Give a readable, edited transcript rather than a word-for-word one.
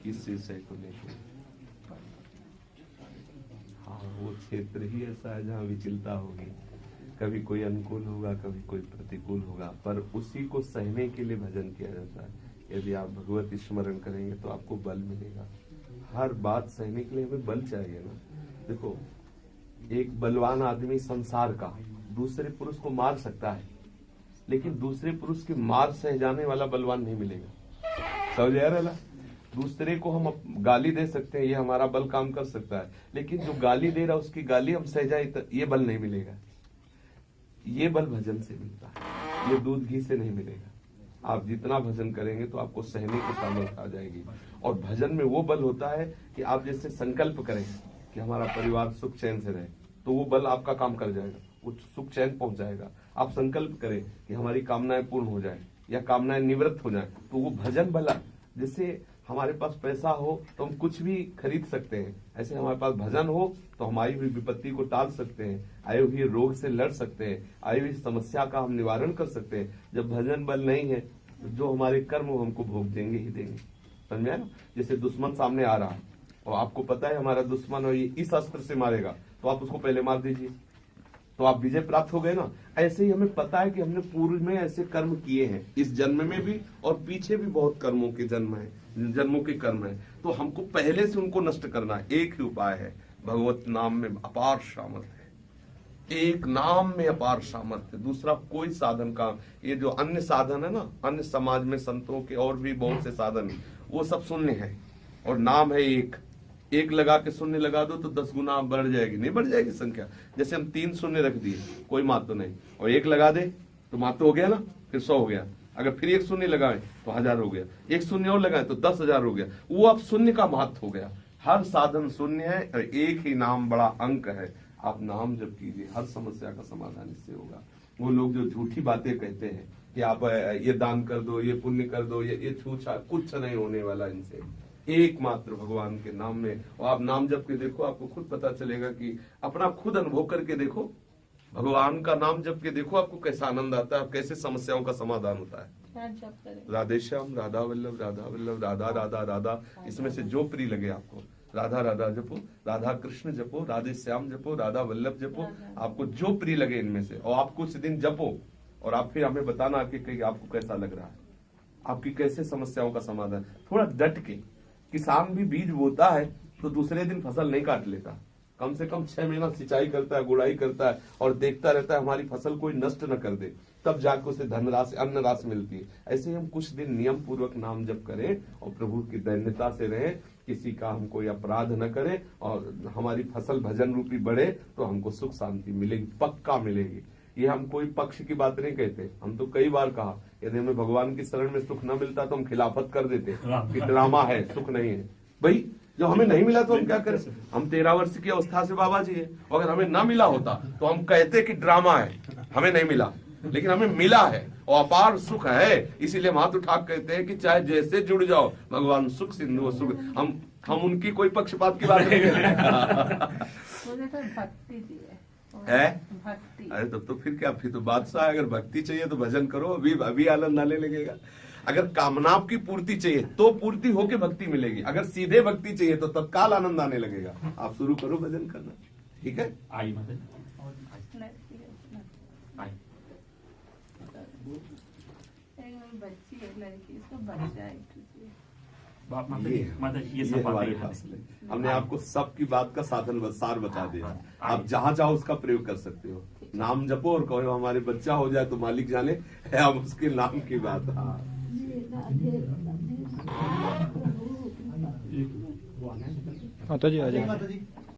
किस से को लेकर? हाँ, वो क्षेत्र ही ऐसा है जहाँ विचलता होगी, कभी कोई अनुकूल होगा, कभी कोई प्रतिकूल होगा, पर उसी को सहने के लिए भजन किया जाता है। यदि आप भगवत स्मरण करेंगे तो आपको बल मिलेगा। हर बात सहने के लिए हमें बल चाहिए ना। देखो, एक बलवान आदमी संसार का दूसरे पुरुष को मार सकता है, लेकिन दूसरे पुरुष की मार सह जाने वाला बलवान नहीं मिलेगा। समझ आ रहा? दूसरे को हम गाली दे सकते हैं, ये हमारा बल काम कर सकता है, लेकिन जो गाली दे रहा है उसकी गाली हम सह जाए तो ये बल नहीं मिलेगा। ये बल भजन से मिलता है, ये दूध घी से नहीं मिलेगा। आप जितना भजन करेंगे तो आपको सहने की सामर्थ्य आ जाएगी। और भजन में वो बल होता है कि आप जैसे संकल्प करें कि हमारा परिवार सुख चैन से रहे, तो वो बल आपका काम कर जाएगा, वो सुख चैन पहुंच जाएगा। आप संकल्प करें कि हमारी कामनाएं पूर्ण हो जाए या कामनाएं निवृत्त हो जाए, तो वो भजन बल। जैसे हमारे पास पैसा हो तो हम कुछ भी खरीद सकते हैं, ऐसे हमारे पास भजन हो तो हम आई हुई विपत्ति को टाल सकते हैं, आए हुए रोग से लड़ सकते हैं, आई हुई समस्या का हम निवारण कर सकते हैं। जब भजन बल नहीं है तो जो हमारे कर्म वो हमको भोग देंगे ही देंगे। समझ में आया? जैसे दुश्मन सामने आ रहा है और आपको पता है हमारा दुश्मन और ये इस अस्त्र से मारेगा, तो आप उसको पहले मार दीजिए, तो आप विजय प्राप्त हो गए ना। ऐसे ही हमें पता है कि हमने पूर्व में ऐसे कर्म किए हैं, इस जन्म में भी और पीछे भी बहुत कर्मों के जन्मों के कर्म है, तो हमको पहले से उनको नष्ट करना है। एक ही उपाय है, भगवत नाम में अपार सामर्थ्य है, एक नाम में अपार सामर्थ्य, दूसरा कोई साधन का। ये जो अन्य साधन है ना, अन्य समाज में संतों के और भी बहुत से साधन है, वो सब शून्य है, और नाम है एक लगा के शून्य लगा दो तो 10 गुना बढ़ जाएगी, नहीं बढ़ जाएगी संख्या। जैसे हम 3 शून्य रख दिए, कोई महत्व नहीं, और 1 लगा दे तो महत्व हो गया ना, फिर 100 हो गया। अगर फिर 1 शून्य लगाए तो 1000 हो गया, 1 शून्य और लगाए तो 10,000 हो गया। वो अब शून्य का महत्व हो गया। हर साधन शून्य है और एक ही नाम बड़ा अंक है। आप नाम जब कीजिए, हर समस्या का समाधान इससे होगा। वो लोग जो झूठी बातें कहते हैं कि आप ये दान कर दो, ये पुण्य कर दो, ये छूछा, कुछ नहीं होने वाला इनसे। एकमात्र भगवान के नाम में, और आप नाम जप के देखो, आपको खुद पता चलेगा कि अपना खुद अनुभव करके देखो, भगवान का नाम जप के देखो, आपको कैसा आनंद आता है, कैसे समस्याओं का समाधान होता है। राधे श्याम, राधा वल्लभ, राधा वल्लभ, राधा राधा राधा, इसमें से जो प्रिय लगे आपको, राधा राधा जपो, राधा कृष्ण जपो, राधे श्याम जपो, राधा वल्लभ जपो, आपको जो प्रिय लगे इनमें से, और आप कुछ दिन जपो और आप फिर हमें बताना कि आपको कैसा लग रहा है, आपकी कैसे समस्याओं का समाधान। थोड़ा डट के, किसान भी बीज बोता है तो दूसरे दिन फसल नहीं काट लेता, कम से कम 6 महीना सिंचाई करता है, गुड़ाई करता है और देखता रहता है हमारी फसल कोई नष्ट न कर दे, तब जाकर उसे धनराशि, अन्न राशि मिलती है। ऐसे ही हम कुछ दिन नियम पूर्वक नाम जप करें और प्रभु की दैन्यता से रहें, किसी का हम कोई अपराध न करें, और हमारी फसल भजन रूपी बढ़े तो हमको सुख शांति मिलेगी, पक्का मिलेगी। ये हम कोई पक्ष की बात नहीं कहते, हम तो कई बार कहा यदि हमें भगवान की शरण में सुख न मिलता तो हम खिलाफत कर देते कि ड्रामा है, सुख नहीं है। भाई जब हमें नहीं मिला तो हम क्या करें? हम 13 वर्ष की अवस्था से बाबा जी है, अगर हमें ना मिला होता तो हम कहते कि ड्रामा है, हमें नहीं मिला, लेकिन हमें मिला है और अपार सुख है। इसीलिए मातु ठाक कहते हैं कि चाहे जैसे जुड़ जाओ, भगवान सुख सिंधु सुख। हम उनकी कोई पक्षपात की बात नहीं कर है। अरे तब तो फिर क्या, फिर तो बादशाह। अगर भक्ति चाहिए तो भजन करो, अभी आनंद आने लगेगा। अगर कामना की पूर्ति चाहिए तो पूर्ति होके भक्ति मिलेगी, अगर सीधे भक्ति चाहिए तो तत्काल आनंद आने लगेगा। आप शुरू करो भजन करना, ठीक है? आई बच्ची है, लड़की, इसको बच्चा है। ये हमारे पास नहीं, हमने आपको सबकी बात का साधन सार बता दिया। आप जहाँ चाहो उसका प्रयोग कर सकते हो। नाम जपो और कहो हमारे बच्चा हो जाए तो मालिक जाने, है हम उसके नाम की बात। माता जी आ जाए।